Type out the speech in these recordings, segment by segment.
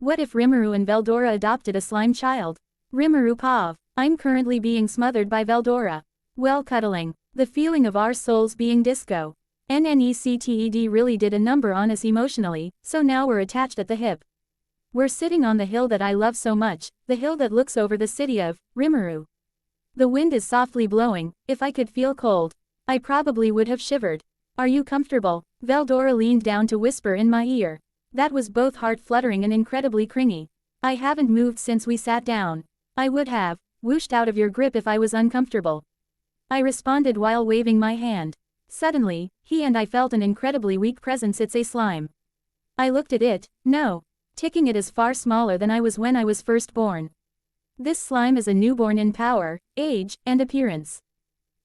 What if Rimuru and Veldora adopted a slime child? Rimuru Pav. I'm currently being smothered by Veldora. Well, cuddling. The feeling of our souls being disco. NNECTED really did a number on us emotionally, so now we're attached at the hip. We're sitting on the hill that I love so much, the hill that looks over the city of Rimuru. The wind is softly blowing. If I could feel cold, I probably would have shivered. Are you comfortable? Veldora leaned down to whisper in my ear. That was both heart-fluttering and incredibly clingy. I haven't moved since we sat down. I would have whooshed out of your grip if I was uncomfortable. I responded while waving my hand. Suddenly, he and I felt an incredibly weak presence. It's a slime. I looked at it. No. Ticking it is far smaller than I was when I was first born. This slime is a newborn in power, age, and appearance.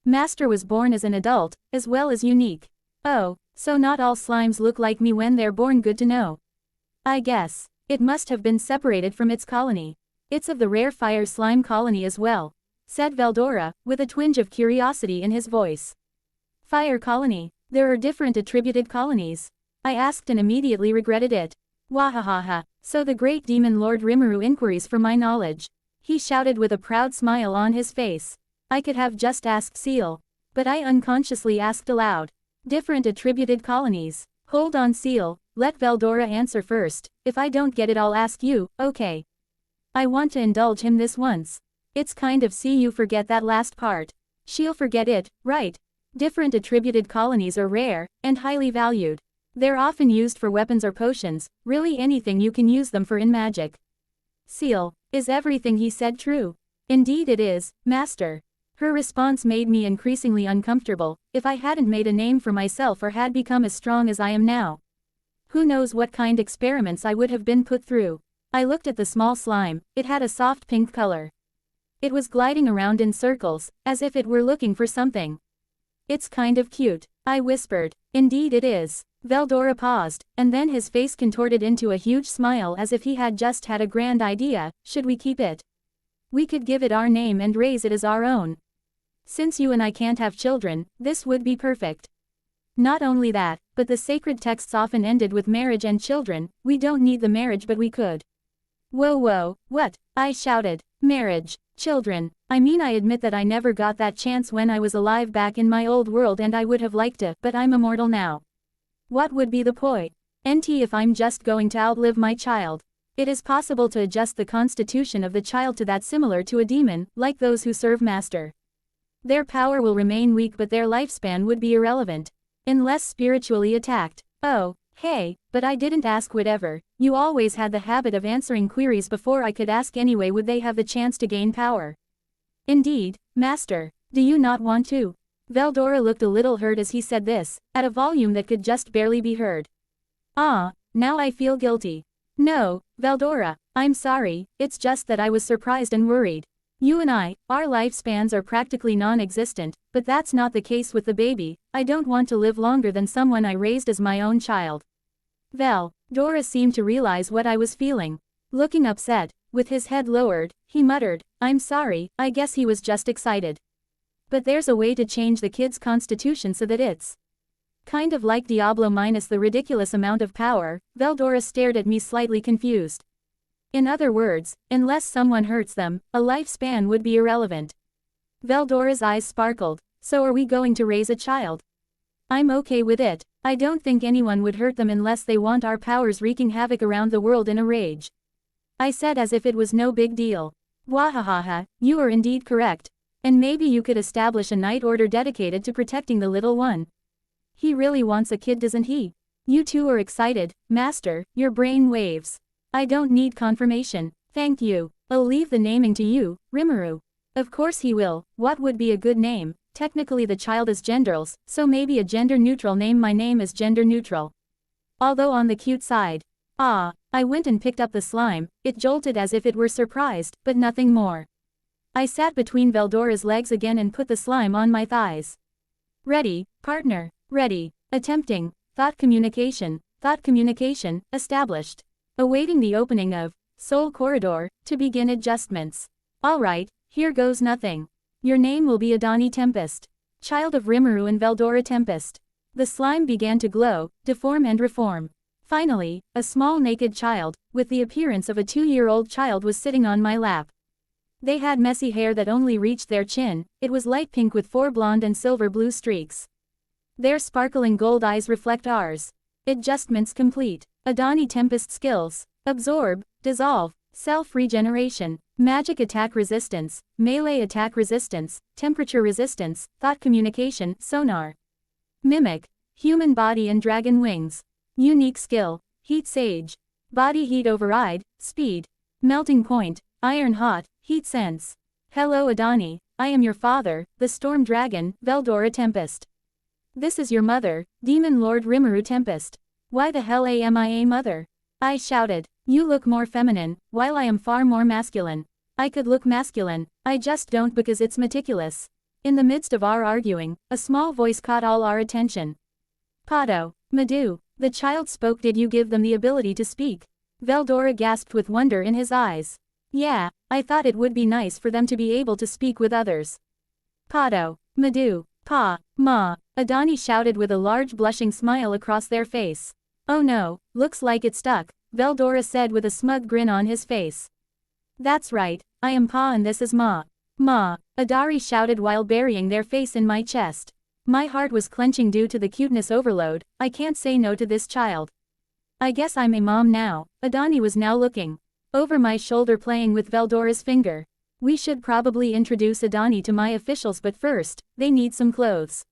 Master was born as an adult, as well as unique. Oh, so not all slimes look like me when they're born. Good to know. I guess. It must have been separated from its colony. It's of the rare fire slime colony as well, said Veldora, with a twinge of curiosity in his voice. Fire colony? There are different attributed colonies. I asked and immediately regretted it. Wahahaha, so the great demon Lord Rimuru inquiries for my knowledge. He shouted with a proud smile on his face. I could have just asked Seal. But I unconsciously asked aloud. Different attributed colonies. Hold on Seal, let Veldora answer first. If I don't get it I'll ask you, okay? I want to indulge him this once. It's kind of see you forget that last part. She'll forget it, right? Different attributed colonies are rare, and highly valued. They're often used for weapons or potions, really anything you can use them for in magic. Seal, is everything he said true? Indeed it is, Master. Her response made me increasingly uncomfortable. If I hadn't made a name for myself or had become as strong as I am now, who knows what kind experiments I would have been put through. I looked at the small slime. It had a soft pink color. It was gliding around in circles, as if it were looking for something. It's kind of cute, I whispered. Indeed it is. Veldora paused, and then his face contorted into a huge smile as if he had just had a grand idea. Should we keep it? We could give it our name and raise it as our own. Since you and I can't have children, this would be perfect. Not only that, but the sacred texts often ended with marriage and children. We don't need the marriage but we could. Whoa, what? I shouted. Marriage, children. I mean I admit that I never got that chance when I was alive back in my old world and I would have liked to, but I'm immortal now. What would be the point? If I'm just going to outlive my child. It is possible to adjust the constitution of the child to that, similar to a demon, like those who serve Master. Their power will remain weak but their lifespan would be irrelevant. Unless spiritually attacked. Oh, hey, but I didn't ask whatever. You always had the habit of answering queries before I could ask anyway. Would they have the chance to gain power? Indeed, Master. Do you not want to? Veldora looked a little hurt as he said this, at a volume that could just barely be heard. Ah, now I feel guilty. No, Veldora, I'm sorry, it's just that I was surprised and worried. You and I, our lifespans are practically non-existent, but that's not the case with the baby. I don't want to live longer than someone I raised as my own child. Veldora seemed to realize what I was feeling. Looking upset, with his head lowered, he muttered, I'm sorry, I guess he was just excited. But there's a way to change the kid's constitution so that it's kind of like Diablo minus the ridiculous amount of power. Veldora stared at me slightly confused. In other words, unless someone hurts them, a lifespan would be irrelevant. Veldora's eyes sparkled. So are we going to raise a child? I'm okay with it. I don't think anyone would hurt them unless they want our powers wreaking havoc around the world in a rage. I said as if it was no big deal. Wahahaha, you are indeed correct. And maybe you could establish a night order dedicated to protecting the little one. He really wants a kid, doesn't he? You two are excited, Master, your brain waves. I don't need confirmation, thank you. I'll leave the naming to you, Rimuru. Of course he will. What would be a good name? Technically the child is genderless, so maybe a gender-neutral name. My name is gender-neutral. Although on the cute side. Ah, I went and picked up the slime. It jolted as if it were surprised, but nothing more. I sat between Veldora's legs again and put the slime on my thighs. Ready, partner, ready. Attempting. Thought communication, established. Awaiting the opening of Soul Corridor, to begin adjustments. Alright, here goes nothing. Your name will be Adani Tempest. Child of Rimuru and Veldora Tempest. The slime began to glow, deform and reform. Finally, a small naked child, with the appearance of a 2-year-old child was sitting on my lap. They had messy hair that only reached their chin, it was light pink with 4 blonde and silver blue streaks. Their sparkling gold eyes reflect ours. Adjustments complete. Adani Tempest skills. Absorb, Dissolve, Self-regeneration, Magic attack resistance, Melee attack resistance, Temperature resistance, Thought communication, Sonar. Mimic, Human body and dragon wings. Unique skill, Heat Sage. Body heat override, Speed. Melting point, Iron hot, Heat sense. Hello Adani, I am your father, the Storm Dragon, Veldora Tempest. This is your mother, Demon Lord Rimuru Tempest. Why the hell am I a mother? I shouted. You look more feminine, while I am far more masculine. I could look masculine, I just don't because it's meticulous. In the midst of our arguing, a small voice caught all our attention. Pado, Madhu, the child spoke. Did you give them the ability to speak? Veldora gasped with wonder in his eyes. Yeah, I thought it would be nice for them to be able to speak with others. Pado, Madhu, Pa, Ma, Adani shouted with a large blushing smile across their face. Oh no, looks like it stuck, Veldora said with a smug grin on his face. That's right, I am Pa and this is Ma. Ma, Adari shouted while burying their face in my chest. My heart was clenching due to the cuteness overload. I can't say no to this child. I guess I'm a mom now. Adani was now looking over my shoulder playing with Veldora's finger. We should probably introduce Adani to my officials, but first, they need some clothes.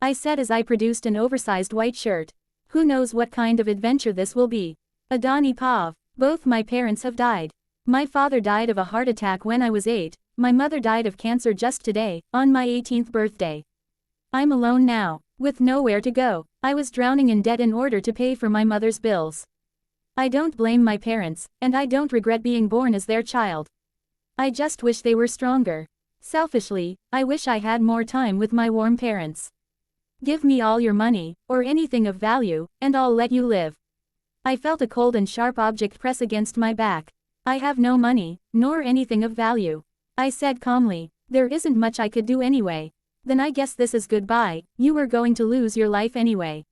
I said as I produced an oversized white shirt. Who knows what kind of adventure this will be. Adani Pav, both my parents have died. My father died of a heart attack when I was 8, my mother died of cancer just today, on my 18th birthday. I'm alone now, with nowhere to go. I was drowning in debt in order to pay for my mother's bills. I don't blame my parents, and I don't regret being born as their child. I just wish they were stronger. Selfishly, I wish I had more time with my warm parents. Give me all your money, or anything of value, and I'll let you live. I felt a cold and sharp object press against my back. I have no money, nor anything of value. I said calmly, there isn't much I could do anyway. Then I guess this is goodbye, you were going to lose your life anyway.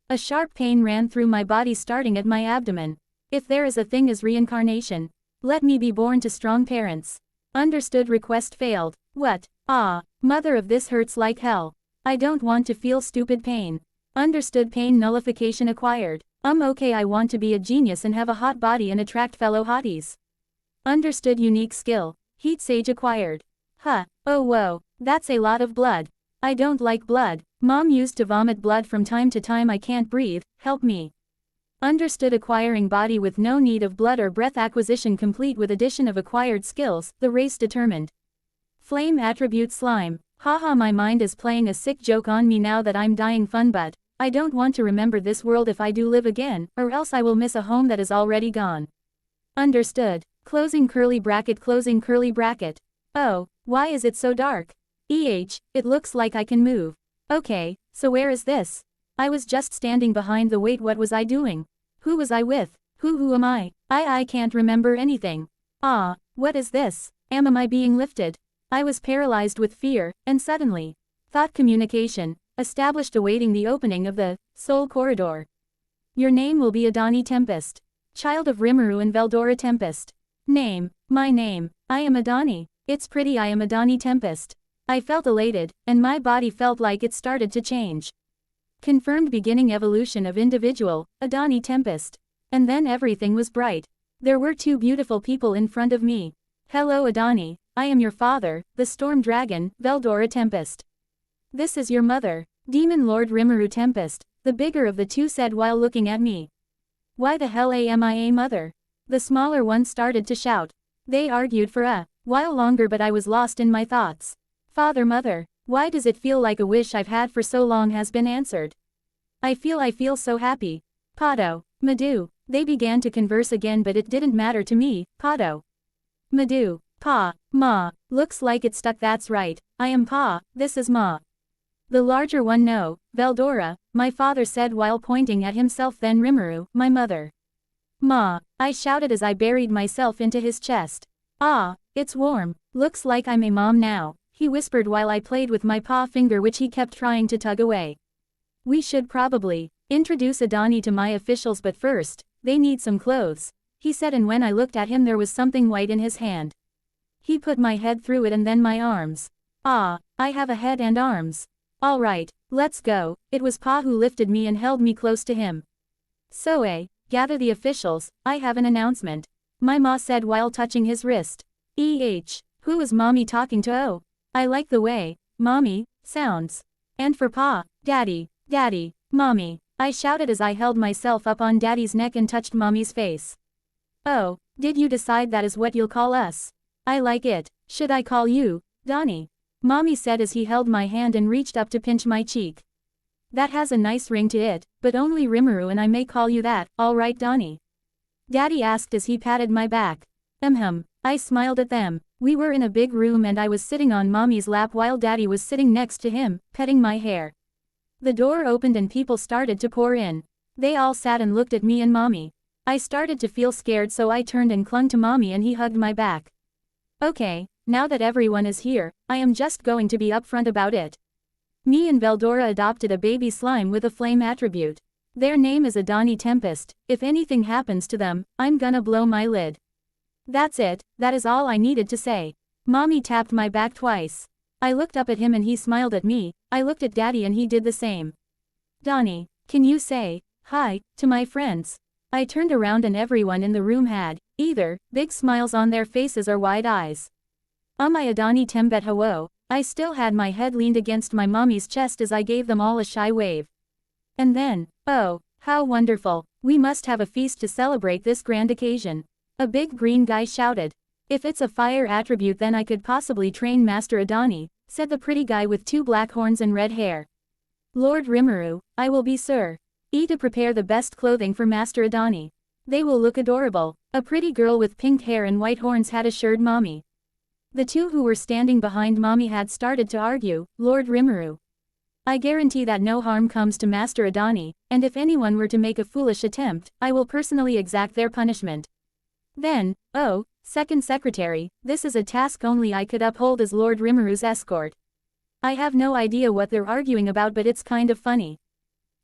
A sharp pain ran through my body starting at my abdomen. If there is a thing as reincarnation, let me be born to strong parents. Understood. Request failed. What? Ah, mother of this hurts like hell. I don't want to feel stupid pain. Understood. Pain nullification acquired. Okay, I want to be a genius and have a hot body and attract fellow hotties. Understood. Unique skill. Heat Sage acquired. Huh, oh whoa, that's a lot of blood. I don't like blood. Mom used to vomit blood from time to time. I can't breathe, help me. Understood. Acquiring body with no need of blood or breath acquisition complete with addition of acquired skills, the race determined. Flame attribute slime. Haha, my mind is playing a sick joke on me now that I'm dying fun, but I don't want to remember this world if I do live again, or else I will miss a home that is already gone. Understood. Closing curly bracket, closing curly bracket. Oh, why is it so dark? It looks like I can move. Okay, so where is this? I was just standing behind the wait. What was I doing? Who was I with? Who am I? I can't remember anything. Ah, what is this? Am I being lifted? I was paralyzed with fear, and suddenly, thought communication, established awaiting the opening of the soul corridor. Your name will be Adani Tempest. Child of Rimuru and Veldora Tempest. Name, my name, I am Adani. It's pretty, I am Adani Tempest. I felt elated, and my body felt like it started to change. Confirmed beginning evolution of individual, Adani Tempest. And then everything was bright. There were 2 beautiful people in front of me. Hello Adani, I am your father, the Storm Dragon, Veldora Tempest. This is your mother, Demon Lord Rimuru Tempest, the bigger of the 2 said while looking at me. Why the hell am I a mother? The smaller one started to shout. They argued for a while longer, but I was lost in my thoughts. Father, mother, why does it feel like a wish I've had for so long has been answered? I feel so happy. Pado, Madhu, they began to converse again, but it didn't matter to me. Pado, Madhu, Pa, Ma, looks like it stuck. That's right, I am Pa, this is Ma. The larger one, no, Veldora, my father said while pointing at himself. Then Rimuru, my mother. Ma, I shouted as I buried myself into his chest. Ah, it's warm, looks like I'm a mom now, he whispered while I played with my paw finger which he kept trying to tug away. We should probably Introduce Adani to my officials, but first, they need some clothes, he said, and when I looked at him there was something white in his hand. He put my head through it and then my arms. Ah, I have a head and arms. All right, let's go. It was Pa who lifted me and held me close to him. Soe, gather the officials, I have an announcement, my ma said while touching his wrist. Who is mommy talking to? Oh, I like the way mommy sounds. And for Pa, daddy, mommy, I shouted as I held myself up on daddy's neck and touched mommy's face. Oh, did you decide that is what you'll call us? I like it. Should I call you Donnie? Mommy said as he held my hand and reached up to pinch my cheek. That has a nice ring to it, but only Rimuru and I may call you that, alright Donnie? Daddy asked as he patted my back. I smiled at them. We were in a big room and I was sitting on mommy's lap while daddy was sitting next to him, petting my hair. The door opened and people started to pour in. They all sat and looked at me and mommy. I started to feel scared, so I turned and clung to mommy and he hugged my back. Okay, now that everyone is here, I am just going to be upfront about it. Me and Veldora adopted a baby slime with a flame attribute. Their name is Adani Tempest. If anything happens to them, I'm gonna blow my lid. That's it, that is all I needed to say. Mommy tapped my back twice. I looked up at him and he smiled at me. I looked at daddy and he did the same. Donnie, can you say hi to my friends? I turned around and everyone in the room had either big smiles on their faces or wide eyes. My Adani Tembet Hawo, I still had my head leaned against my mommy's chest as I gave them all a shy wave. And then, oh, how wonderful, we must have a feast to celebrate this grand occasion. A big green guy shouted. If it's a fire attribute then I could possibly train Master Adani, said the pretty guy with 2 black horns and red hair. Lord Rimuru, I will be Sir to prepare the best clothing for Master Adani. They will look adorable, a pretty girl with pink hair and white horns had assured mommy. The 2 who were standing behind mommy had started to argue, Lord Rimuru, I guarantee that no harm comes to Master Adani, and if anyone were to make a foolish attempt, I will personally exact their punishment. Then, oh, Second Secretary, this is a task only I could uphold as Lord Rimuru's escort. I have no idea what they're arguing about, but it's kind of funny.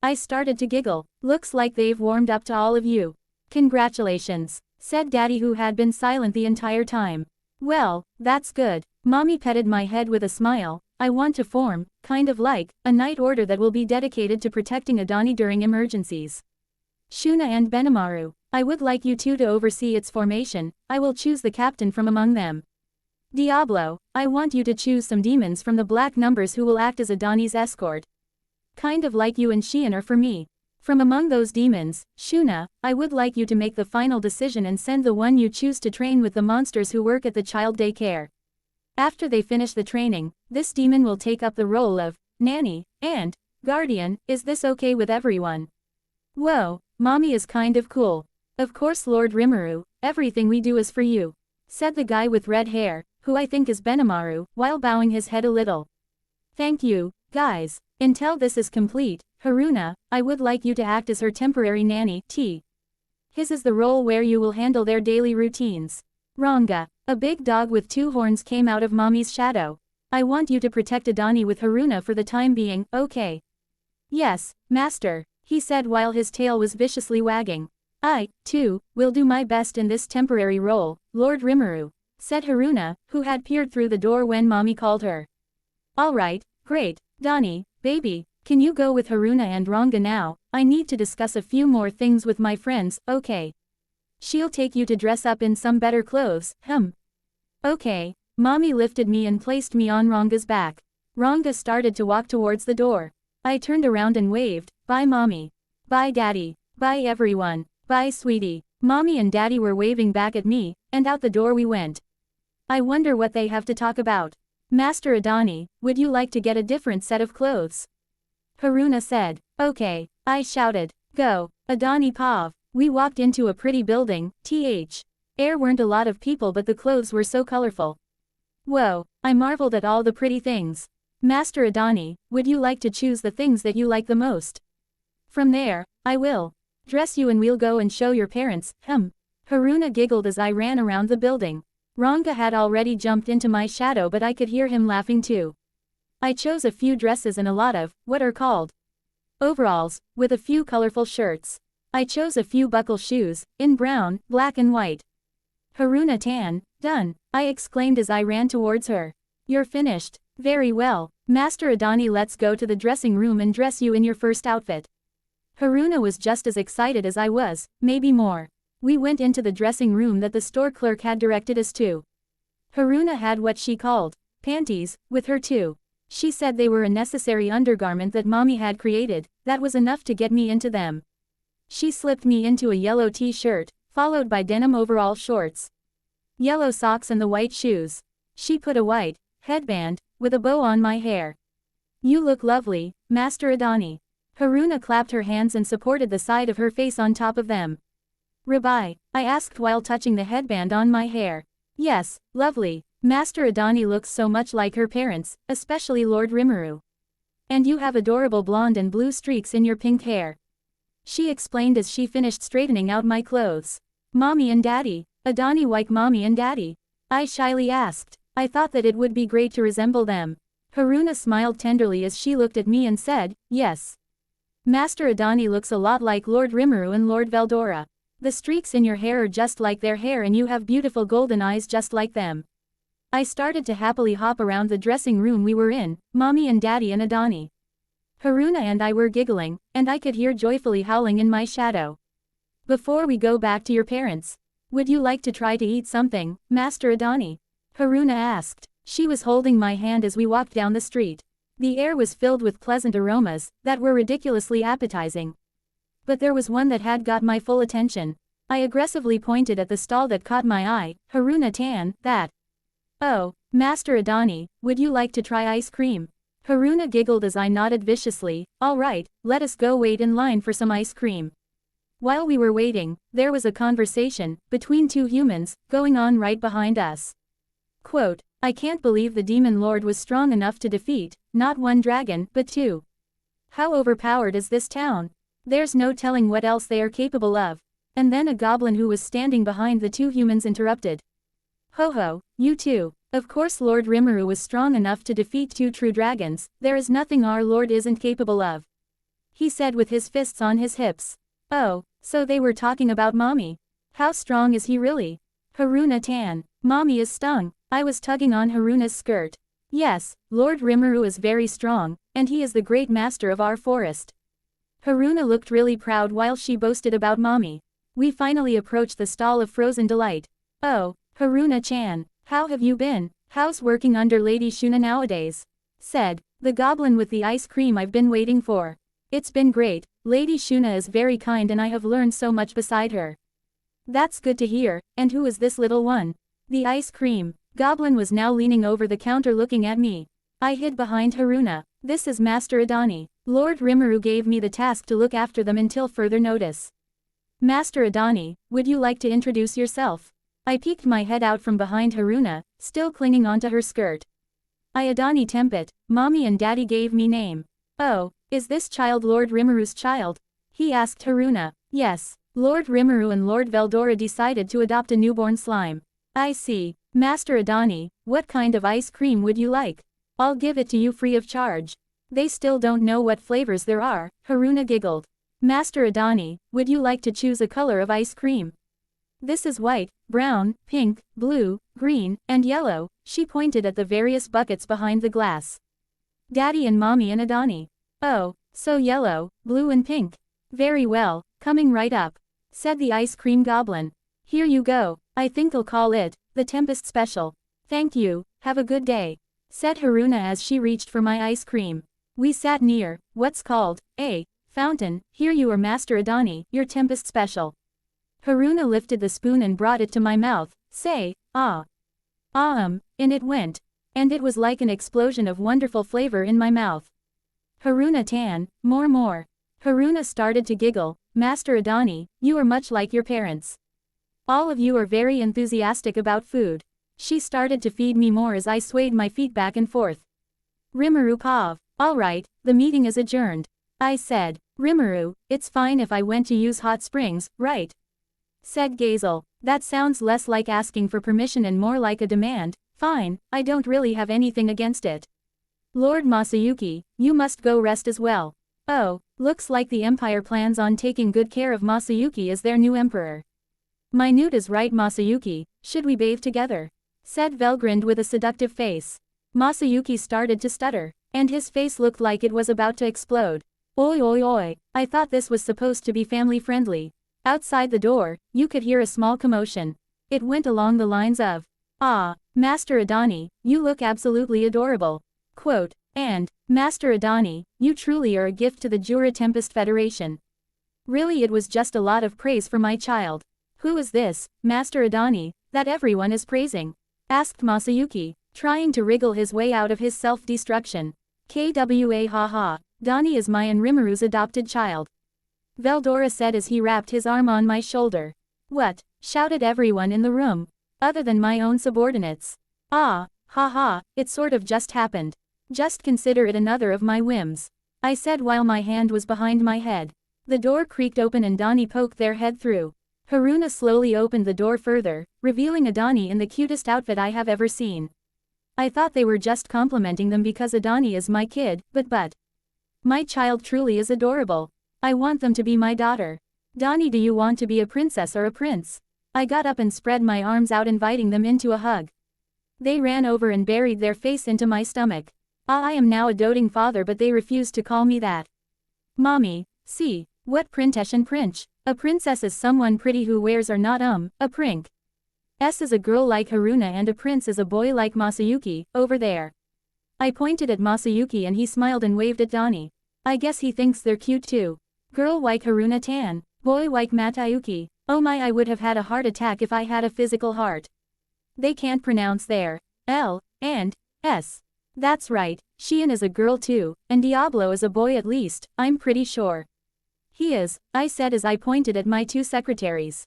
I started to giggle. Looks like they've warmed up to all of you. Congratulations, said Daddy, who had been silent the entire time. Well, that's good. Mommy petted my head with a smile. I want to form, kind of like, a night order that will be dedicated to protecting Adani during emergencies. Shuna and Benimaru, I would like you 2 to oversee its formation. I will choose the captain from among them. Diablo, I want you to choose some demons from the black numbers who will act as Adani's escort. Kind of like you and Shion are for me. From among those demons, Shuna, I would like you to make the final decision and send the one you choose to train with the monsters who work at the child daycare. After they finish the training, this demon will take up the role of nanny and guardian. Is this okay with everyone? Whoa, mommy is kind of cool. Of course Lord Rimuru, everything we do is for you, said the guy with red hair, who I think is Benimaru, while bowing his head a little. Thank you, guys. Until this is complete, Haruna, I would like you to act as her temporary nanny. His is the role where you will handle their daily routines. Ranga, a big dog with 2 horns came out of mommy's shadow. I want you to protect Adani with Haruna for the time being, okay? Yes, master, he said while his tail was viciously wagging. I, too, will do my best in this temporary role, Lord Rimuru, said Haruna, who had peered through the door when mommy called her. Alright, great, Donnie, baby, can you go with Haruna and Ranga now? I need to discuss a few more things with my friends, okay? She'll take you to dress up in some better clothes, Okay, mommy lifted me and placed me on Ranga's back. Ranga started to walk towards the door. I turned around and waved, bye mommy. Bye daddy, bye everyone. Bye sweetie. Mommy and daddy were waving back at me, and out the door we went. I wonder what they have to talk about. Master Adani, would you like to get a different set of clothes? Haruna said. Okay, I shouted. Go, Adani Pav. We walked into a pretty building, There weren't a lot of people but the clothes were so colorful. Whoa, I marveled at all the pretty things. Master Adani, would you like to choose the things that you like the most? From there, I will dress you and we'll go and show your parents, Haruna giggled as I ran around the building. Ranga had already jumped into my shadow but I could hear him laughing too. I chose a few dresses and a lot of, what are called, overalls, with a few colorful shirts. I chose a few buckle shoes, in brown, black and white. Haruna tan, done, I exclaimed as I ran towards her. You're finished. Very well. Master Adani, let's go to the dressing room and dress you in your first outfit. Haruna was just as excited as I was, maybe more. We went into the dressing room that the store clerk had directed us to. Haruna had what she called panties with her too. She said they were a necessary undergarment that mommy had created, that was enough to get me into them. She slipped me into a yellow t-shirt, followed by denim overall shorts, yellow socks and the white shoes. She put a white headband with a bow on my hair. You look lovely, Master Adani. Haruna clapped her hands and supported the side of her face on top of them. Rabai, I asked while touching the headband on my hair. Yes, lovely. Master Adani looks so much like her parents, especially Lord Rimuru. And you have adorable blonde and blue streaks in your pink hair. She explained as she finished straightening out my clothes. Mommy and Daddy, Adani like mommy and daddy? I shyly asked. I thought that it would be great to resemble them. Haruna smiled tenderly as she looked at me and said, yes. Master Adani looks a lot like Lord Rimuru and Lord Veldora. The streaks in your hair are just like their hair and you have beautiful golden eyes just like them. I started to happily hop around the dressing room we were in, mommy and daddy and Adani. Haruna and I were giggling, and I could hear joyfully howling in my shadow. Before we go back to your parents, would you like to try to eat something, Master Adani? Haruna asked. She was holding my hand as we walked down the street. The air was filled with pleasant aromas that were ridiculously appetizing. But there was one that had got my full attention. I aggressively pointed at the stall that caught my eye. Haruna tan, that. Oh, Master Adani, would you like to try ice cream? Haruna giggled as I nodded viciously. All right, let us go wait in line for some ice cream. While we were waiting, there was a conversation between two humans going on right behind us. Quote, I can't believe the demon lord was strong enough to defeat, not one dragon, but two. How overpowered is this town? There's no telling what else they are capable of. And then a goblin who was standing behind the two humans interrupted. Ho ho, you two. Of course Lord Rimuru was strong enough to defeat two true dragons, there is nothing our lord isn't capable of. He said with his fists on his hips. Oh, so they were talking about mommy. How strong is he really? Haruna tan. Mommy is stung. I was tugging on Haruna's skirt. Yes, Lord Rimuru is very strong, and he is the great master of our forest. Haruna looked really proud while she boasted about mommy. We finally approached the stall of frozen delight. Oh, Haruna-chan, how have you been? How's working under Lady Shuna nowadays? Said the goblin with the ice cream I've been waiting for. It's been great, Lady Shuna is very kind and I have learned so much beside her. That's good to hear, and who is this little one? The ice cream. Goblin was now leaning over the counter looking at me. I hid behind Haruna. This is Master Adani. Lord Rimuru gave me the task to look after them until further notice. Master Adani, would you like to introduce yourself? I peeked my head out from behind Haruna, still clinging onto her skirt. I Adani Tempet, mommy and daddy gave me name. Oh, is this child Lord Rimuru's child? He asked Haruna. Yes, Lord Rimuru and Lord Veldora decided to adopt a newborn slime. I see. Master Adani, what kind of ice cream would you like? I'll give it to you free of charge. They still don't know what flavors there are, Haruna giggled. Master Adani, would you like to choose a color of ice cream? This is white, brown, pink, blue, green, and yellow. She pointed at the various buckets behind the glass. Daddy and mommy and Adani. Oh, so yellow, blue and pink. Very well, coming right up, said the ice cream goblin. Here you go, I think I'll call it the Tempest Special. Thank you, have a good day, said Haruna as she reached for my ice cream. We sat near what's called a fountain. Here you are Master Adani, your Tempest Special. Haruna lifted the spoon and brought it to my mouth. Say, ah. In it went. And it was like an explosion of wonderful flavor in my mouth. Haruna tan, more. Haruna started to giggle. Master Adani, you are much like your parents. All of you are very enthusiastic about food. She started to feed me more as I swayed my feet back and forth. Rimuru Pav. Alright, the meeting is adjourned. I said. Rimuru, it's fine if I went to use hot springs, right? Said Gazel. That sounds less like asking for permission and more like a demand. Fine, I don't really have anything against it. Lord Masayuki, you must go rest as well. Oh, Looks like the Empire plans on taking good care of Masayuki as their new emperor. My nude is right, Masayuki, should we bathe together? Said Velgrind with a seductive face. Masayuki started to stutter, and his face looked like it was about to explode. Oi oi oi, I thought this was supposed to be family friendly. Outside the door, you could hear a small commotion. It went along the lines of, "Ah, Master Adani, you look absolutely adorable." Quote, and, "Master Adani, you truly are a gift to the Jura Tempest Federation." Really, it was just a lot of praise for my child. Who is this, Master Adani, that everyone is praising? Asked Masayuki, trying to wriggle his way out of his self-destruction. Kwa haha, Dani is my and Rimuru's adopted child. Veldora said as he wrapped his arm on my shoulder. What? Shouted everyone in the room. Other than my own subordinates. Ah, haha, it sort of just happened. Just consider it another of my whims. I said while my hand was behind my head. The door creaked open and Dani poked their head through. Haruna slowly opened the door further, revealing Adani in the cutest outfit I have ever seen. I thought they were just complimenting them because Adani is my kid, but. My child truly is adorable. I want them to be my daughter. Dani, do you want to be a princess or a prince? I got up and spread my arms out inviting them into a hug. They ran over and buried their face into my stomach. I am now a doting father, but they refused to call me that. Mommy, see, what printesh and princh. A princess is someone pretty who wears or not a prink. S is a girl like Haruna and a prince is a boy like Masayuki, over there. I pointed at Masayuki and he smiled and waved at Dani. I guess he thinks they're cute too. Girl like Haruna tan, boy like Matayuki. Oh my, I would have had a heart attack if I had a physical heart. They can't pronounce their L and S. That's right, Shion is a girl too, and Diablo is a boy at least, I'm pretty sure. He is, I said as I pointed at my two secretaries.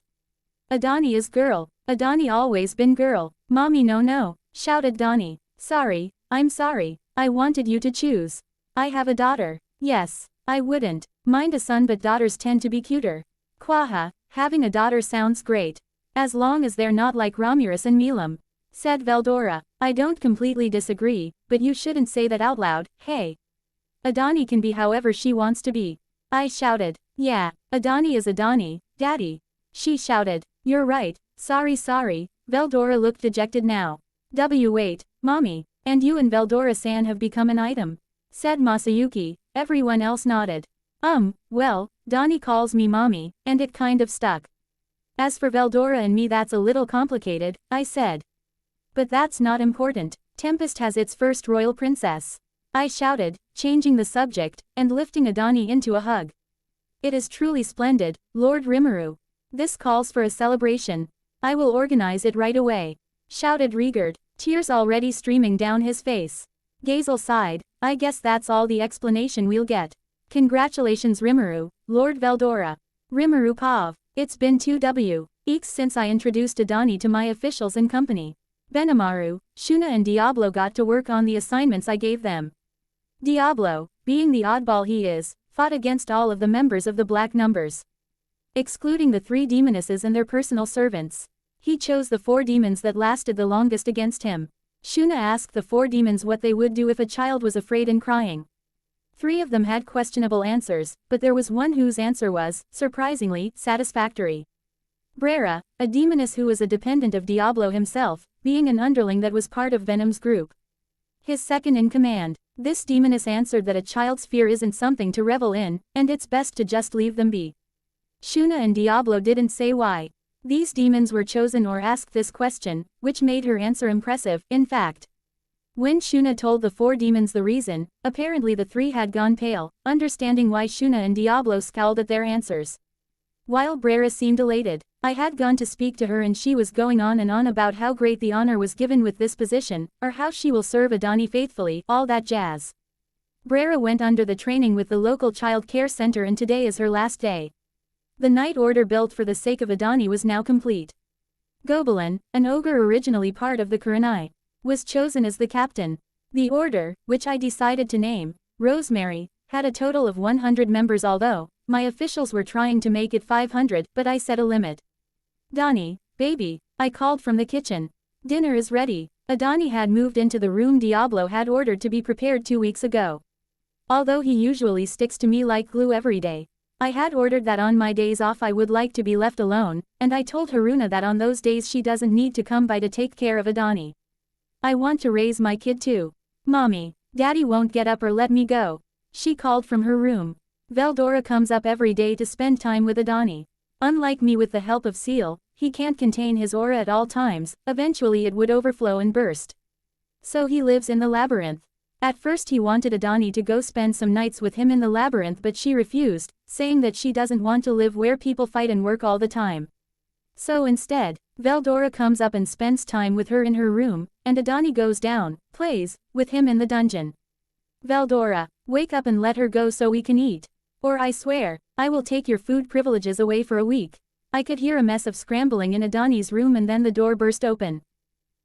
Adani is girl, Adani always been girl. Mommy no, shouted Dani. Sorry, I'm sorry, I wanted you to choose. I have a daughter. Yes, I wouldn't mind a son, but daughters tend to be cuter. Quaha, having a daughter sounds great. As long as they're not like Ramirez and Milam. Said Veldora. I don't completely disagree, but you shouldn't say that out loud, hey. Adani can be however she wants to be. I shouted. Yeah, Adani is Adani, Daddy. She shouted. You're right, sorry. Veldora looked dejected now. Wait, Mommy, and you and Veldora-san have become an item. Said Masayuki, everyone else nodded. Well, Dani calls me Mommy, and it kind of stuck. As for Veldora and me, that's a little complicated, I said. But that's not important, Tempest has its first royal princess. I shouted, changing the subject, and lifting Adani into a hug. It is truly splendid, Lord Rimuru. This calls for a celebration. I will organize it right away. Shouted Rigard, tears already streaming down his face. Gazel sighed, I guess that's all the explanation we'll get. Congratulations Rimuru, Lord Veldora. Rimuru Pav, it's been 2 weeks since I introduced Adani to my officials and company. Benimaru, Shuna and Diablo got to work on the assignments I gave them. Diablo, being the oddball he is, fought against all of the members of the Black Numbers. Excluding the 3 demonesses and their personal servants. He chose the 4 demons that lasted the longest against him. Shuna asked the 4 demons what they would do if a child was afraid and crying. 3 of them had questionable answers, but there was one whose answer was, surprisingly, satisfactory. Brera, a demoness who was a dependent of Diablo himself, being an underling that was part of Venom's group. His second in command. This demoness answered that a child's fear isn't something to revel in, and it's best to just leave them be. Shuna and Diablo didn't say why these demons were chosen or asked this question, which made her answer impressive, in fact. When Shuna told the 4 demons the reason, apparently the 3 had gone pale, understanding why Shuna and Diablo scowled at their answers. While Brera seemed elated, I had gone to speak to her and she was going on and on about how great the honor was given with this position, or how she will serve Adani faithfully, all that jazz. Brera went under the training with the local child care center and today is her last day. The night order built for the sake of Adani was now complete. Gobelin, an ogre originally part of the Kurenai, was chosen as the captain. The order, which I decided to name, Rosemary, had a total of 100 members, although my officials were trying to make it 500, but I set a limit. Dani, baby, I called from the kitchen. Dinner is ready. Adani had moved into the room Diablo had ordered to be prepared 2 weeks ago. Although he usually sticks to me like glue every day. I had ordered that on my days off I would like to be left alone, and I told Haruna that on those days she doesn't need to come by to take care of Adani. I want to raise my kid too. Mommy, Daddy won't get up or let me go. She called from her room. Veldora comes up every day to spend time with Adani. Unlike me with the help of Seal, he can't contain his aura at all times, eventually it would overflow and burst. So he lives in the labyrinth. At first he wanted Adani to go spend some nights with him in the labyrinth but she refused, saying that she doesn't want to live where people fight and work all the time. So instead, Veldora comes up and spends time with her in her room, and Adani goes down, plays, with him in the dungeon. Veldora, wake up and let her go so we can eat. Or I swear, I will take your food privileges away for a week. I could hear a mess of scrambling in Adani's room and then the door burst open.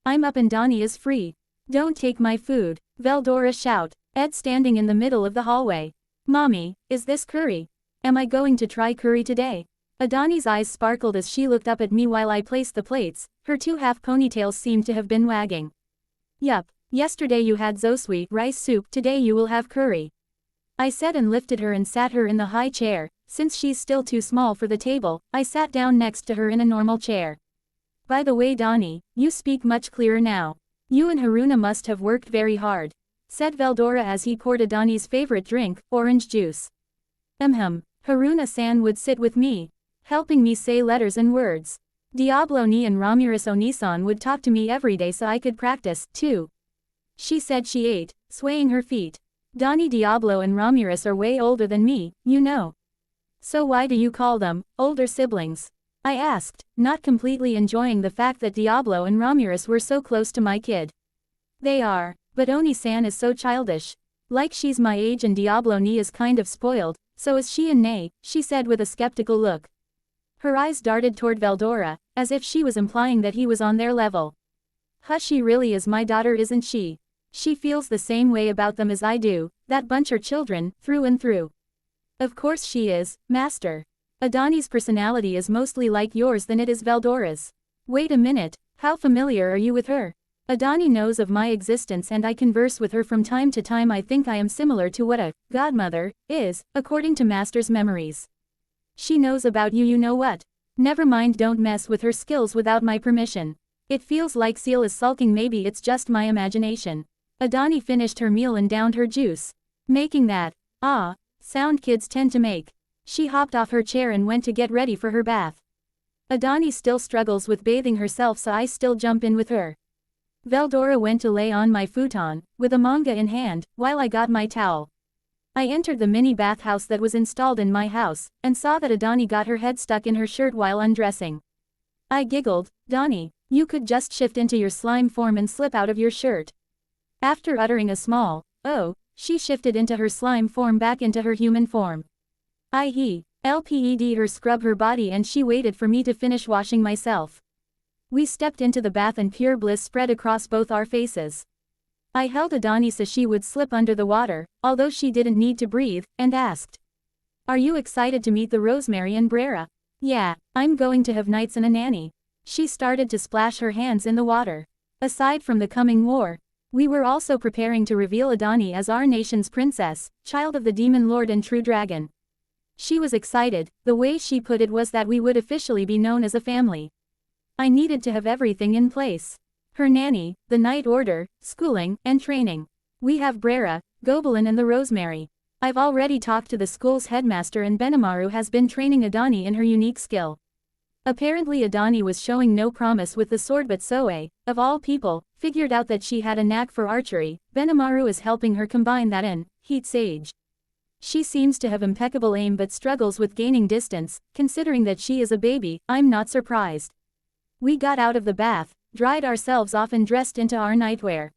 I'm up and Dani is free. Don't take my food, Veldora shout. Ed standing in the middle of the hallway. Mommy, is this curry? Am I going to try curry today? Adani's eyes sparkled as she looked up at me while I placed the plates, her two half ponytails seemed to have been wagging. Yup, yesterday you had zosui rice soup, today you will have curry. I said and lifted her and sat her in the high chair. Since she's still too small for the table, I sat down next to her in a normal chair. By the way Dani, you speak much clearer now. You and Haruna must have worked very hard, said Veldora as he poured Adani's favorite drink, orange juice. Haruna-san would sit with me, helping me say letters and words. Diablo ni and Ramirez Onisan would talk to me every day so I could practice, too. She said she ate, swaying her feet. Dani, Diablo and Ramirez are way older than me, you know. So why do you call them older siblings? I asked, not completely enjoying the fact that Diablo and Ramirez were so close to my kid. They are, but Oni-san is so childish. Like she's my age and Diablo ni is kind of spoiled, so is she and Nay, she said with a skeptical look. Her eyes darted toward Veldora, as if she was implying that he was on their level. Hush, she really is my daughter, isn't she? She feels the same way about them as I do, that bunch are children, through and through. Of course she is, Master. Adani's personality is mostly like yours than it is Veldora's. Wait a minute, how familiar are you with her? Adani knows of my existence and I converse with her from time to time. I think I am similar to what a godmother is, according to Master's memories. She knows about you know what? Never mind, don't mess with her skills without my permission. It feels like Seal is sulking, maybe it's just my imagination. Adani finished her meal and downed her juice, making that sound kids tend to make. She hopped off her chair and went to get ready for her bath. Adani still struggles with bathing herself, so I still jump in with her. Veldora went to lay on my futon, with a manga in hand, while I got my towel. I entered the mini bathhouse that was installed in my house, and saw that Adani got her head stuck in her shirt while undressing. I giggled, Dani, you could just shift into your slime form and slip out of your shirt. After uttering a small, oh, she shifted into her slime form back into her human form. LPED her scrub her body and she waited for me to finish washing myself. We stepped into the bath and pure bliss spread across both our faces. I held Adani so she would slip under the water, although she didn't need to breathe, and asked. Are you excited to meet the Rosemary and Brera? Yeah, I'm going to have nights and a nanny. She started to splash her hands in the water. Aside from the coming war, we were also preparing to reveal Adani as our nation's princess, child of the demon lord and true dragon. She was excited, the way she put it was that we would officially be known as a family. I needed to have everything in place. Her nanny, the night order, schooling, and training. We have Brera, Gobelin and the Rosemary. I've already talked to the school's headmaster and Benimaru has been training Adani in her unique skill. Apparently Adani was showing no promise with the sword, but Soe, of all people, figured out that she had a knack for archery. Benimaru is helping her combine that in Heat Sage. She seems to have impeccable aim but struggles with gaining distance. Considering that she is a baby, I'm not surprised. We got out of the bath, dried ourselves off and dressed into our nightwear.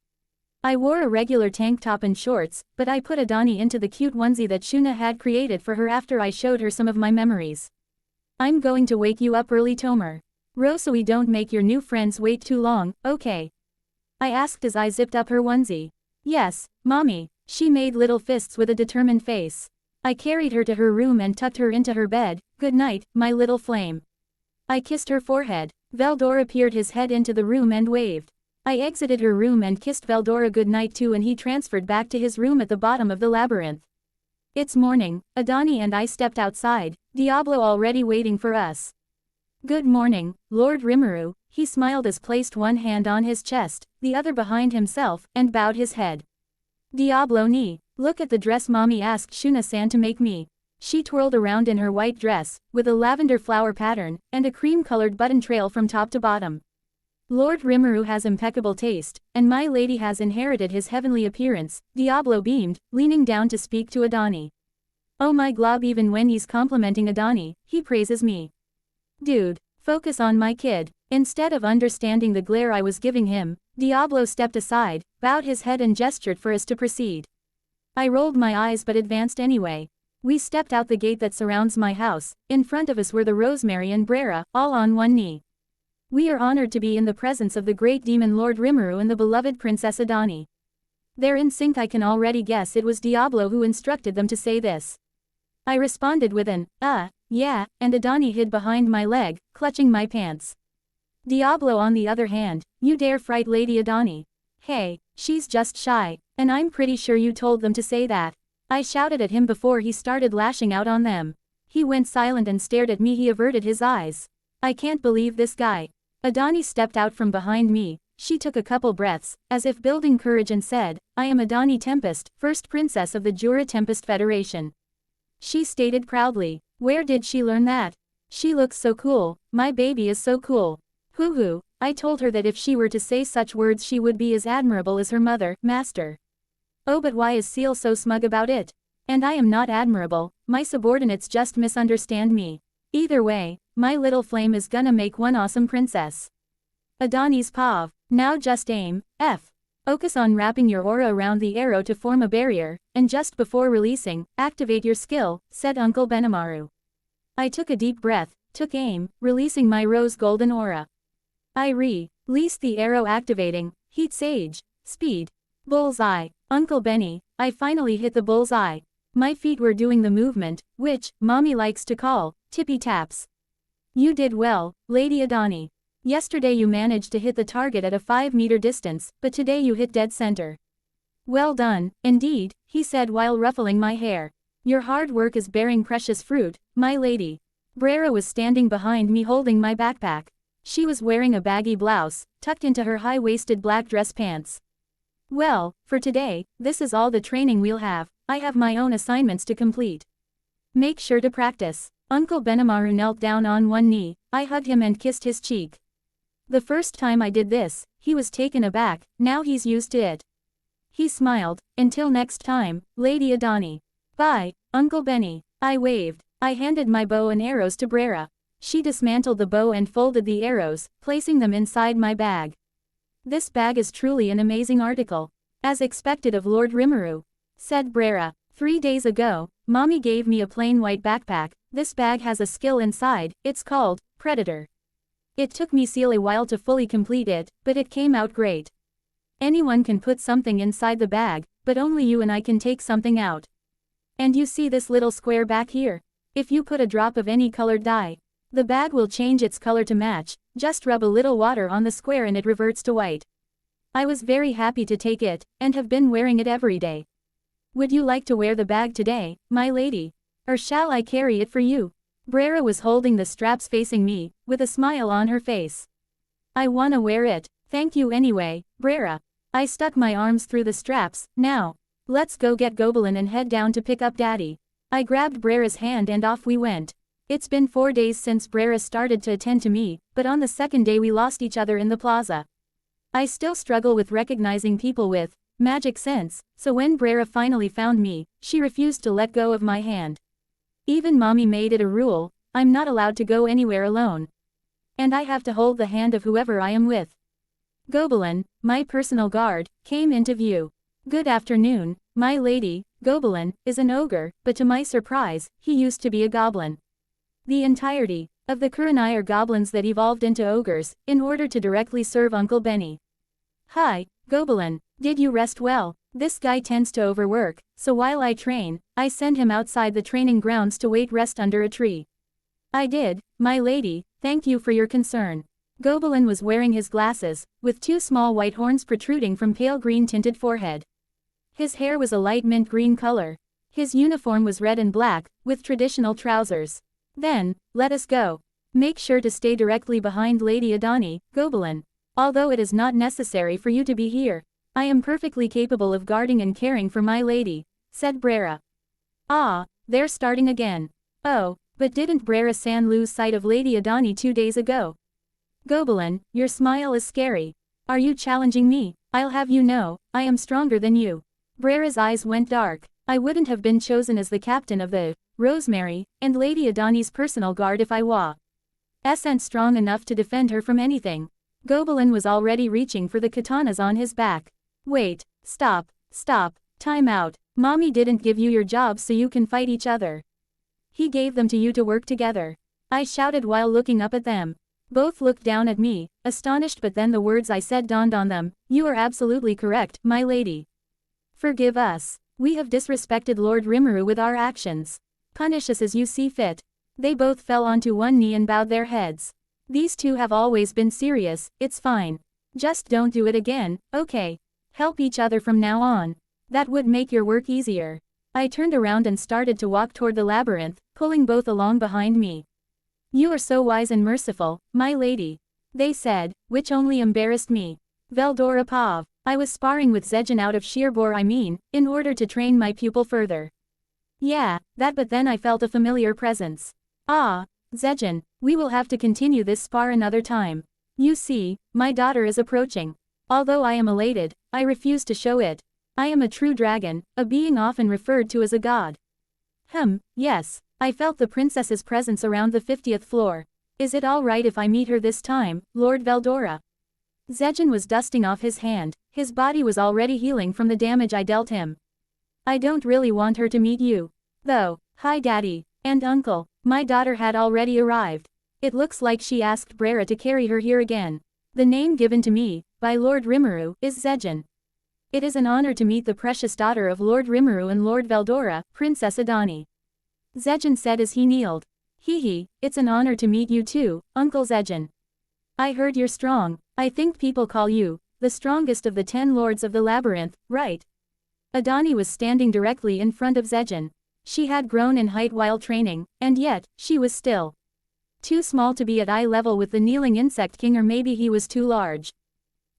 I wore a regular tank top and shorts, but I put Adani into the cute onesie that Shuna had created for her after I showed her some of my memories. I'm going to wake you up early, Tomer. Rosui, don't make your new friends wait too long, okay? I asked as I zipped up her onesie. Yes, Mommy. She made little fists with a determined face. I carried her to her room and tucked her into her bed. Good night, my little flame. I kissed her forehead. Veldora peered his head into the room and waved. I exited her room and kissed Veldora good night too, and he transferred back to his room at the bottom of the labyrinth. It's morning, Adani and I stepped outside, Diablo already waiting for us. Good morning, Lord Rimuru, he smiled as placed one hand on his chest, the other behind himself, and bowed his head. Diablo ni, look at the dress mommy asked Shuna-san to make me. She twirled around in her white dress, with a lavender flower pattern, and a cream-colored button trail from top to bottom. Lord Rimuru has impeccable taste, and my lady has inherited his heavenly appearance, Diablo beamed, leaning down to speak to Adani. Oh my glob, even when he's complimenting Adani, he praises me. Dude, focus on my kid. Instead of understanding the glare I was giving him, Diablo stepped aside, bowed his head and gestured for us to proceed. I rolled my eyes but advanced anyway. We stepped out the gate that surrounds my house. In front of us were the Rosemary and Brera, all on one knee. We are honored to be in the presence of the great demon Lord Rimuru and the beloved Princess Adani. They're in sync. I can already guess it was Diablo who instructed them to say this. I responded with an, yeah, and Adani hid behind my leg, clutching my pants. Diablo on the other hand, you dare fright Lady Adani. Hey, she's just shy, and I'm pretty sure you told them to say that. I shouted at him before he started lashing out on them. He went silent and stared at me. He averted his eyes. I can't believe this guy. Adani stepped out from behind me. She took a couple breaths, as if building courage, and said, I am Adani Tempest, first princess of the Jura Tempest Federation. She stated proudly. Where did she learn that? She looks so cool, my baby is so cool. Hoo-hoo, I told her that if she were to say such words she would be as admirable as her mother, master. Oh, but why is Seal so smug about it? And I am not admirable, my subordinates just misunderstand me. Either way, my little flame is gonna make one awesome princess. Adani's pav. Now just aim, focus on wrapping your aura around the arrow to form a barrier, and just before releasing, activate your skill, said Uncle Benimaru. I took a deep breath, took aim, releasing my rose golden aura. I released the arrow, activating, heat sage, speed, bullseye. Uncle Benny, I finally hit the bullseye. My feet were doing the movement, which, mommy likes to call, tippy taps. You did well, Lady Adani. Yesterday you managed to hit the target at a 5-meter distance, but today you hit dead center. Well done, indeed, he said while ruffling my hair. Your hard work is bearing precious fruit, my lady. Brera was standing behind me holding my backpack. She was wearing a baggy blouse, tucked into her high-waisted black dress pants. Well, for today, this is all the training we'll have. I have my own assignments to complete. Make sure to practice. Uncle Benimaru knelt down on one knee. I hugged him and kissed his cheek. The first time I did this, he was taken aback, now he's used to it. He smiled. Until next time, Lady Adani. Bye, Uncle Benny. I waved. I handed my bow and arrows to Brera. She dismantled the bow and folded the arrows, placing them inside my bag. This bag is truly an amazing article. As expected of Lord Rimuru, said Brera. 3 days ago, mommy gave me a plain white backpack. This bag has a skill inside, it's called Predator. It took me Seal a while to fully complete it, but it came out great. Anyone can put something inside the bag, but only you and I can take something out. And you see this little square back here? If you put a drop of any colored dye, the bag will change its color to match. Just rub a little water on the square and it reverts to white. I was very happy to take it, and have been wearing it every day. Would you like to wear the bag today, my lady? Or shall I carry it for you? Brera was holding the straps facing me, with a smile on her face. I wanna wear it. Thank you anyway, Brera. I stuck my arms through the straps. Now, let's go get Gobelin and head down to pick up Daddy. I grabbed Brera's hand and off we went. It's been 4 days since Brera started to attend to me, but on the second day we lost each other in the plaza. I still struggle with recognizing people with magic sense, so when Brera finally found me, she refused to let go of my hand. Even mommy made it a rule, I'm not allowed to go anywhere alone. And I have to hold the hand of whoever I am with. Gobelin, my personal guard, came into view. Good afternoon, my lady. Gobelin is an ogre, but to my surprise, he used to be a goblin. The entirety of the Kurenai are goblins that evolved into ogres, in order to directly serve Uncle Benny. Hi, Gobelin, did you rest well? This guy tends to overwork, so while I train, I send him outside the training grounds to rest under a tree. I did, my lady, thank you for your concern. Gobelin was wearing his glasses, with 2 small white horns protruding from pale green tinted forehead. His hair was a light mint green color. His uniform was red and black, with traditional trousers. Then, let us go. Make sure to stay directly behind Lady Adani, Gobelin. Although it is not necessary for you to be here, I am perfectly capable of guarding and caring for my lady, said Brera. Ah, they're starting again. Oh, but didn't Brera-san lose sight of Lady Adani 2 days ago? Gobelin, your smile is scary. Are you challenging me? I'll have you know, I am stronger than you. Brera's eyes went dark. I wouldn't have been chosen as the captain of the Rosemary and Lady Adani's personal guard if I wasn't strong enough to defend her from anything. Gobelin was already reaching for the katanas on his back. Wait, stop, time out. Mommy didn't give you your jobs so you can fight each other. He gave them to you to work together. I shouted while looking up at them. Both looked down at me, astonished, but then the words I said dawned on them. You are absolutely correct, my lady. Forgive us. We have disrespected Lord Rimuru with our actions. Punish us as you see fit. They both fell onto one knee and bowed their heads. These two have always been serious, it's fine. Just don't do it again, okay? Help each other from now on. That would make your work easier. I turned around and started to walk toward the labyrinth, pulling both along behind me. You are so wise and merciful, my lady. They said, which only embarrassed me. Veldora Pav. I was sparring with Zejin out of sheer bore, in order to train my pupil further. Yeah, but then I felt a familiar presence. Ah, Zejin, we will have to continue this spar another time. You see, my daughter is approaching. Although I am elated, I refuse to show it. I am a true dragon, a being often referred to as a god. Yes, I felt the princess's presence around the 50th floor. Is it all right if I meet her this time, Lord Veldora? Zejin was dusting off his hand, his body was already healing from the damage I dealt him. I don't really want her to meet you. Though, hi daddy, and uncle, my daughter had already arrived. It looks like she asked Brera to carry her here again. The name given to me, by Lord Rimuru, is Zejin. It is an honor to meet the precious daughter of Lord Rimuru and Lord Veldora, Princess Adani. Zejin said as he kneeled. It's an honor to meet you too, Uncle Zejin. I heard you're strong. I think people call you the strongest of the 10 lords of the labyrinth, right? Adani was standing directly in front of Zejin. She had grown in height while training, and yet, she was still too small to be at eye level with the kneeling insect king, or maybe he was too large.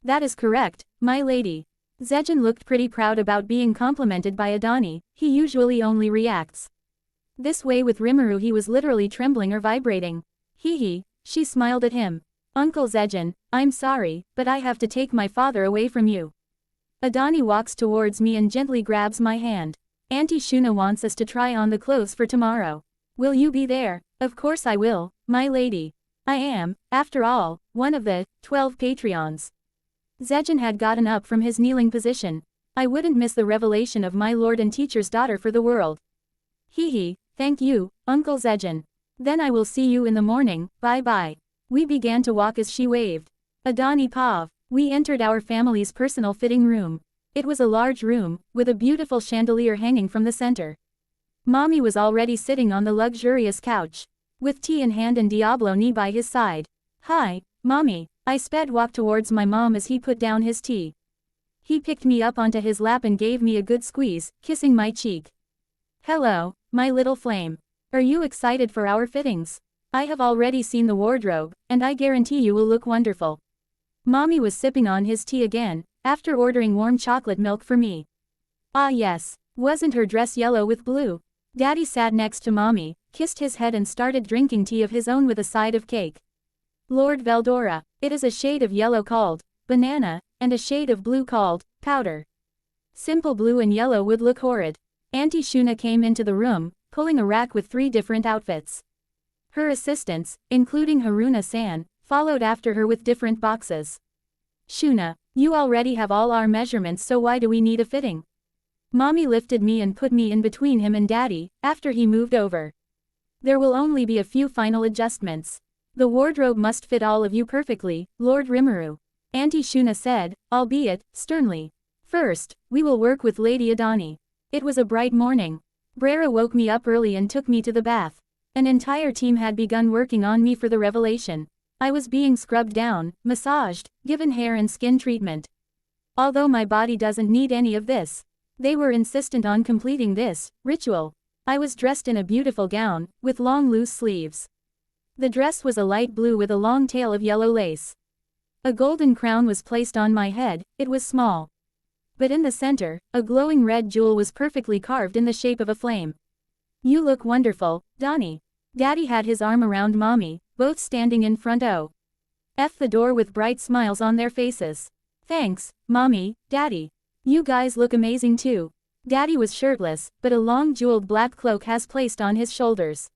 That is correct, my lady. Zejin looked pretty proud about being complimented by Adani. He usually only reacts this way with Rimuru. He was literally trembling or vibrating. She smiled at him. Uncle Zejin, I'm sorry, but I have to take my father away from you. Adani walks towards me and gently grabs my hand. Auntie Shuna wants us to try on the clothes for tomorrow. Will you be there? Of course I will, my lady. I am, after all, one of the 12 Patreons. Zejin had gotten up from his kneeling position. I wouldn't miss the revelation of my lord and teacher's daughter for the world. Thank you, Uncle Zejin. Then I will see you in the morning, bye-bye. We began to walk as she waved. Adani Pav. We entered our family's personal fitting room. It was a large room, with a beautiful chandelier hanging from the center. Mommy was already sitting on the luxurious couch, with tea in hand and Diablo knee by his side. Hi, Mommy. I sped walk towards my mom as he put down his tea. He picked me up onto his lap and gave me a good squeeze, kissing my cheek. Hello, my little flame. Are you excited for our fittings? I have already seen the wardrobe, and I guarantee you will look wonderful. Mommy was sipping on his tea again, after ordering warm chocolate milk for me. Ah yes, wasn't her dress yellow with blue? Daddy sat next to Mommy, kissed his head and started drinking tea of his own with a side of cake. Lord Veldora, it is a shade of yellow called banana, and a shade of blue called powder. Simple blue and yellow would look horrid. Auntie Shuna came into the room, pulling a rack with 3 different outfits. Her assistants, including Haruna-san, followed after her with different boxes. Shuna, you already have all our measurements, so why do we need a fitting? Mommy lifted me and put me in between him and Daddy, after he moved over. There will only be a few final adjustments. The wardrobe must fit all of you perfectly, Lord Rimuru. Auntie Shuna said, albeit sternly. First, we will work with Lady Adani. It was a bright morning. Brera woke me up early and took me to the bath. An entire team had begun working on me for the revelation. I was being scrubbed down, massaged, given hair and skin treatment. Although my body doesn't need any of this. They were insistent on completing this ritual. I was dressed in a beautiful gown, with long loose sleeves. The dress was a light blue with a long tail of yellow lace. A golden crown was placed on my head, it was small. But in the center, a glowing red jewel was perfectly carved in the shape of a flame. You look wonderful, Donnie. Daddy had his arm around Mommy, both standing in front of the door with bright smiles on their faces. Thanks, Mommy, Daddy. You guys look amazing too. Daddy was shirtless, but a long jeweled black cloak has placed on his shoulders.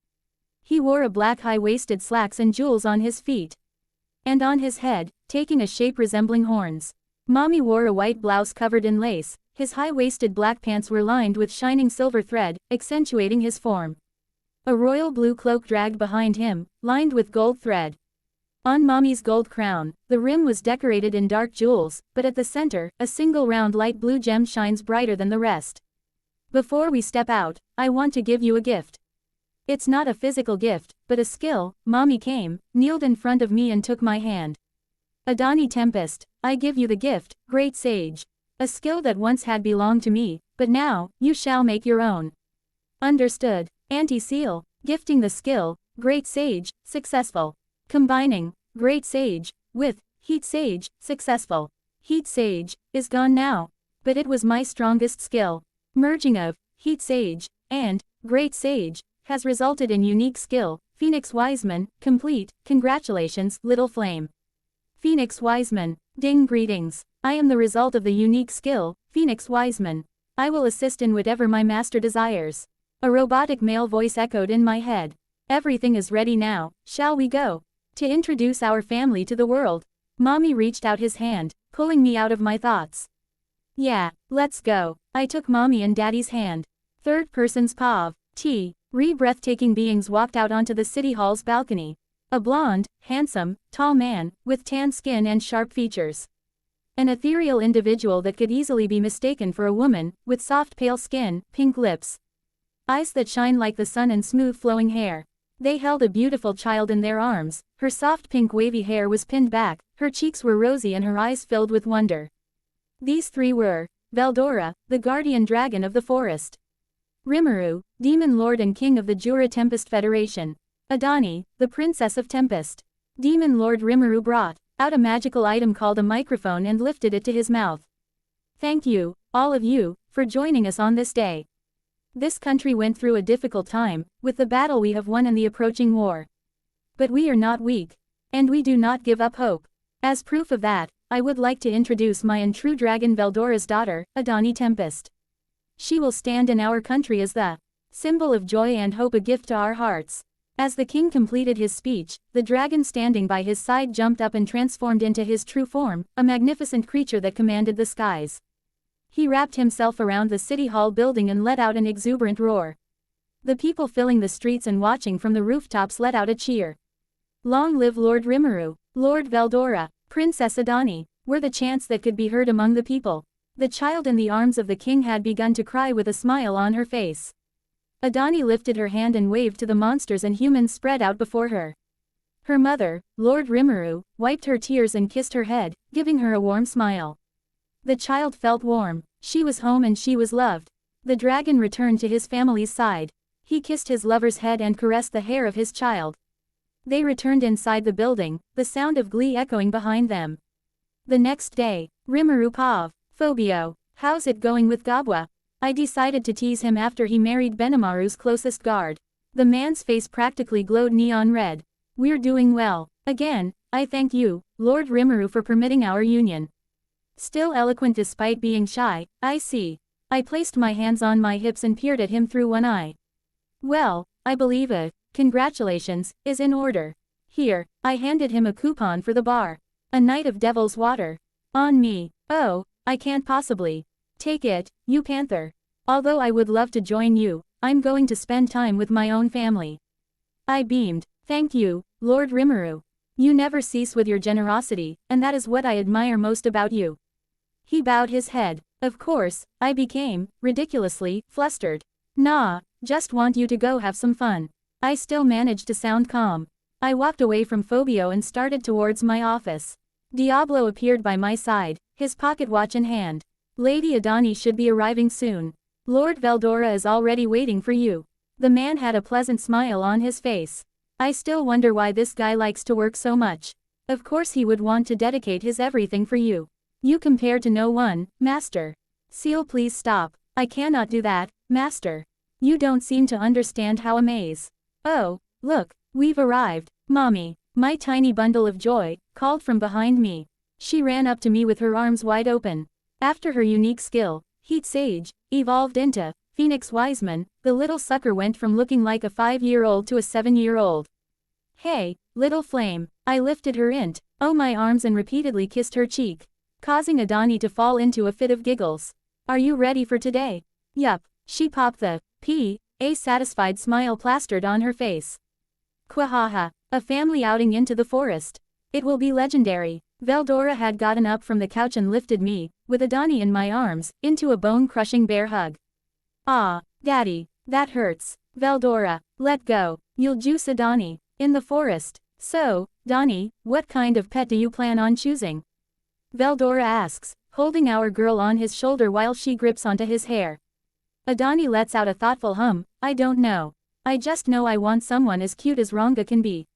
He wore a black high-waisted slacks and jewels on his feet. And on his head, taking a shape resembling horns. Mommy wore a white blouse covered in lace, his high-waisted black pants were lined with shining silver thread, accentuating his form. A royal blue cloak dragged behind him, lined with gold thread. On Mommy's gold crown, the rim was decorated in dark jewels, but at the center, a single round light blue gem shines brighter than the rest. Before we step out, I want to give you a gift. It's not a physical gift, but a skill. Mommy came, kneeled in front of me and took my hand. Adani Tempest, I give you the gift, Great Sage. A skill that once had belonged to me, but now, you shall make your own. Understood. Anti-Seal, gifting the skill, Great Sage, successful. Combining, Great Sage, with, Heat Sage, successful. Heat Sage, is gone now. But it was my strongest skill. Merging of, Heat Sage, and, Great Sage, has resulted in unique skill, Phoenix Wiseman, complete, congratulations, Little Flame. Phoenix Wiseman, ding greetings. I am the result of the unique skill, Phoenix Wiseman. I will assist in whatever my master desires. A robotic male voice echoed in my head. Everything is ready now, shall we go? To introduce our family to the world. Mommy reached out his hand, pulling me out of my thoughts. Yeah, let's go. I took Mommy and Daddy's hand. Third person's POV. Breathtaking beings walked out onto the city hall's balcony. A blonde, handsome, tall man, with tan skin and sharp features. An ethereal individual that could easily be mistaken for a woman, with soft pale skin, pink lips. Eyes that shine like the sun and smooth flowing hair. They held a beautiful child in their arms, her soft pink wavy hair was pinned back, her cheeks were rosy and her eyes filled with wonder. These three were Veldora, the guardian dragon of the forest. Rimuru, demon lord and king of the Jura Tempest Federation. Adani, the princess of Tempest. Demon lord Rimuru brought out a magical item called a microphone and lifted it to his mouth. Thank you, all of you, for joining us on this day. This country went through a difficult time, with the battle we have won and the approaching war. But we are not weak. And we do not give up hope. As proof of that, I would like to introduce my and true dragon Veldora's daughter, Adani Tempest. She will stand in our country as the symbol of joy and hope, a gift to our hearts. As the king completed his speech, the dragon standing by his side jumped up and transformed into his true form, a magnificent creature that commanded the skies. He wrapped himself around the city hall building and let out an exuberant roar. The people filling the streets and watching from the rooftops let out a cheer. Long live Lord Rimuru, Lord Veldora, Princess Adani, were the chants that could be heard among the people. The child in the arms of the king had begun to cry with a smile on her face. Adani lifted her hand and waved to the monsters and humans spread out before her. Her mother, Lord Rimuru, wiped her tears and kissed her head, giving her a warm smile. The child felt warm. She was home and she was loved. The dragon returned to his family's side. He kissed his lover's head and caressed the hair of his child. They returned inside the building, the sound of glee echoing behind them. The next day, Rimuru Pav, Phobio, how's it going with Gabwa? I decided to tease him after he married Benimaru's closest guard. The man's face practically glowed neon red. We're doing well. Again, I thank you, Lord Rimuru, for permitting our union. Still eloquent despite being shy, I see. I placed my hands on my hips and peered at him through one eye. Well, I believe a congratulations is in order. Here, I handed him a coupon for the bar. A night of devil's water. On me. Oh, I can't possibly. Take it, you panther. Although I would love to join you, I'm going to spend time with my own family. I beamed. Thank you, Lord Rimuru. You never cease with your generosity, and that is what I admire most about you. He bowed his head. Of course, I became, ridiculously, flustered. Nah, just want you to go have some fun. I still managed to sound calm. I walked away from Phobio and started towards my office. Diablo appeared by my side, his pocket watch in hand. Lady Adani should be arriving soon. Lord Veldora is already waiting for you. The man had a pleasant smile on his face. I still wonder why this guy likes to work so much. Of course he would want to dedicate his everything for you. You compare to no one, master. Seal, please stop. I cannot do that, master. You don't seem to understand how a maze. Oh, look, we've arrived, mommy. My tiny bundle of joy called from behind me. She ran up to me with her arms wide open. After her unique skill, Heat Sage, evolved into Phoenix Wiseman, the little sucker went from looking like a 5-year-old to a 7-year-old. Hey, little flame. I lifted her my arms and repeatedly kissed her cheek, causing Adani to fall into a fit of giggles. Are you ready for today? Yup. She popped a satisfied smile plastered on her face. Kwahaha. A family outing into the forest. It will be legendary. Veldora had gotten up from the couch and lifted me, with Adani in my arms, into a bone-crushing bear hug. Ah, daddy, that hurts. Veldora, let go. You'll juice Adani. In the forest. So, Dani, what kind of pet do you plan on choosing? Veldora asks, holding our girl on his shoulder while she grips onto his hair. Adani lets out a thoughtful hum. I don't know. I just know I want someone as cute as Ranga can be.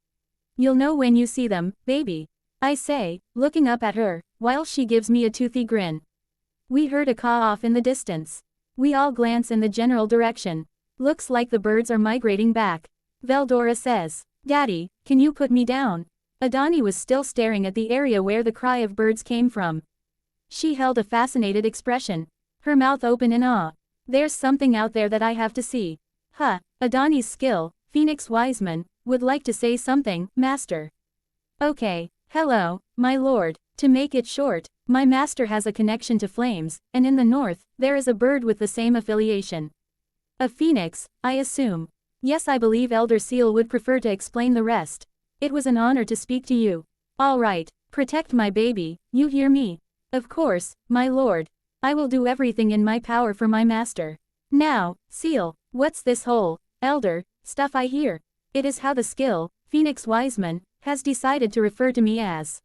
You'll know when you see them, baby. I say, looking up at her, while she gives me a toothy grin. We heard a caw off in the distance. We all glance in the general direction. Looks like the birds are migrating back. Veldora says, Daddy, can you put me down? Adani was still staring at the area where the cry of birds came from. She held a fascinated expression. Her mouth open in awe. There's something out there that I have to see. Huh, Adani's skill, Phoenix Wiseman, would like to say something, master. Okay, hello, my lord. To make it short, my master has a connection to flames, and in the north, there is a bird with the same affiliation. A phoenix, I assume. Yes, I believe Elder Seal would prefer to explain the rest. It was an honor to speak to you. All right, protect my baby, you hear me? Of course, my lord. I will do everything in my power for my master. Now, Seal, what's this whole, elder, stuff I hear? It is how the skill, Phoenix Wiseman, has decided to refer to me as.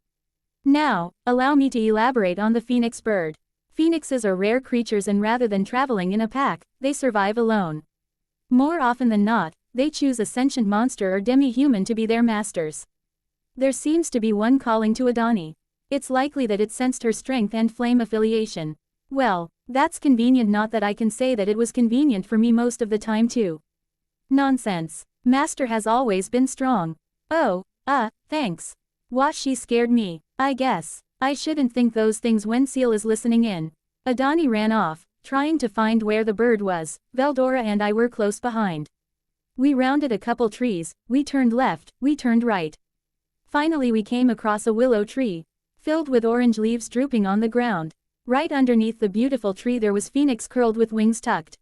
Now, allow me to elaborate on the phoenix bird. Phoenixes are rare creatures, and rather than traveling in a pack, they survive alone. More often than not, they choose a sentient monster or demi-human to be their masters. There seems to be one calling to Adani. It's likely that it sensed her strength and flame affiliation. Well, that's convenient, not that I can say that it was convenient for me most of the time too. Nonsense. Master has always been strong. Oh, thanks. Wash, she scared me, I guess. I shouldn't think those things when Seal is listening in. Adani ran off, trying to find where the bird was. Veldora and I were close behind. We rounded a couple trees, we turned left, we turned right. Finally we came across a willow tree, filled with orange leaves drooping on the ground. Right underneath the beautiful tree there was Phoenix curled with wings tucked.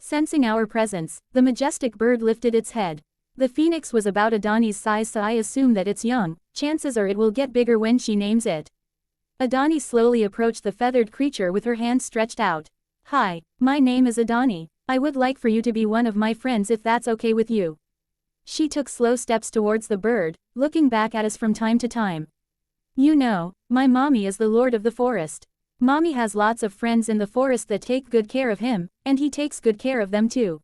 Sensing our presence, the majestic bird lifted its head. The phoenix was about Adani's size, so I assume that it's young. Chances are it will get bigger when she names it. Adani slowly approached the feathered creature with her hands stretched out. Hi, my name is Adani. I would like for you to be one of my friends if that's okay with you. She took slow steps towards the bird, looking back at us from time to time. You know, my mommy is the lord of the forest. Mommy has lots of friends in the forest that take good care of him, and he takes good care of them too.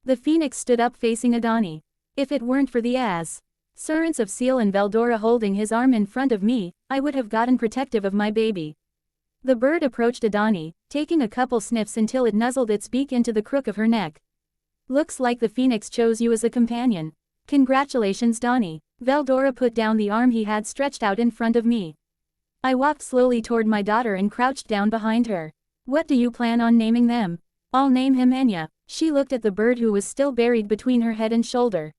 The phoenix stood up facing Adani. If it weren't for the assurance of Seal and Veldora holding his arm in front of me, I would have gotten protective of my baby. The bird approached Adani, taking a couple sniffs until it nuzzled its beak into the crook of her neck. Looks like the phoenix chose you as a companion. Congratulations, Dani. Veldora put down the arm he had stretched out in front of me. I walked slowly toward my daughter and crouched down behind her. What do you plan on naming them? I'll name him Enya. She looked at the bird who was still buried between her head and shoulder.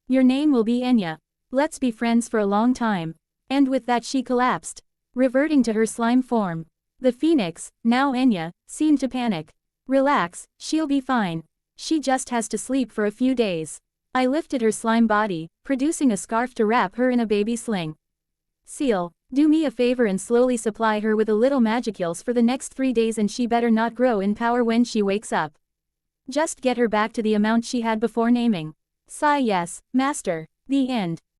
Your name will be Enya. Let's be friends for a long time. And with that she collapsed, reverting to her slime form. The phoenix, now Enya, seemed to panic. Relax, she'll be fine. She just has to sleep for a few days. I lifted her slime body, producing a scarf to wrap her in a baby sling. Seal, do me a favor and slowly supply her with a little magicules for the next 3 days, and she better not grow in power when she wakes up. Just get her back to the amount she had before naming. Sigh, yes, master. The end.